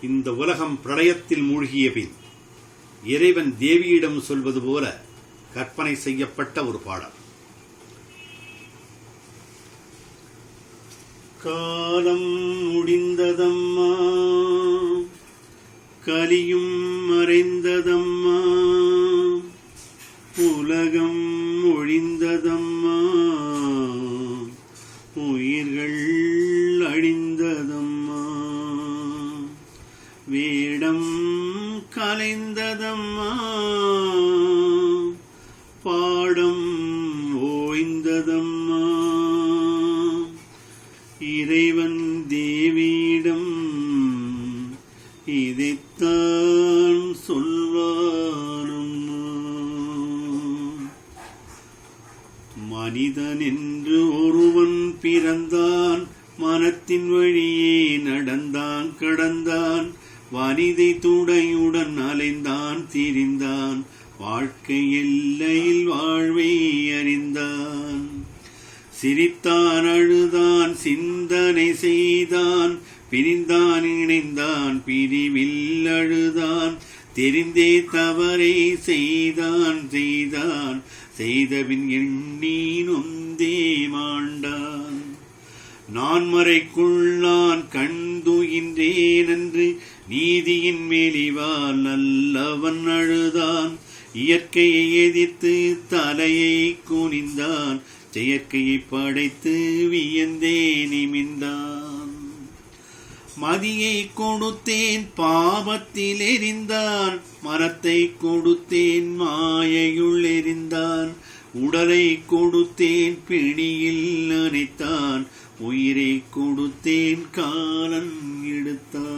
இந்த உலகம் பிரளயத்தில் மூழ்கிய பின் இறைவன் தேவியிடம் சொல்வது போல கற்பனை செய்யப்பட்ட ஒரு பாடல். காலம் முடிந்ததம்மா, கலியும் மறைந்ததம்மா, உலகம் ஒழிந்ததம்மா, உயிர்கள் அழிந்ததம்மா, வேடம் கலைந்ததம்மா, பாடம் ஓய்ந்ததம்மா, இறைவன் தேவியிடம் இதைத்தான் சொல்வானம்மா. மனிதன் என்று ஒருவன் பிறந்தான், மனத்தின் வழியே நடந்தான் கடந்தான், வனிதை துடையுடன் அலைந்தான் திரிந்தான், வாழ்க்கை எல்லையில் வாழ்வை அறிந்தான். சிரித்தான் அழுதான் சிந்தனை செய்தான், பிரிந்தான் இணைந்தான் பிரிவில் அழுதான், தெரிந்தே தவறை செய்தான் செய்தபின் எண்ணி நொந்தே மாண்டான். நான் மறைக்குள்ளான் கண்துயின்றேன் என்று நீதியின் மேலிவால் நல்லவன் அழுதான், இயற்கையை எதிர்த்து தலையை குனிந்தான், செயற்கையை படைத்து வியந்தே நிமிர்ந்தான். மதியை கொடுத்தேன் பாவத்தில் எரிந்தான், மரத்தை கொடுத்தேன் மாயையுள் எரிந்தான், உடலை கொடுத்தேன் பிணியில் அணைத்தான், உயிரை கொடுத்தேன் காலன் எடுத்தான்.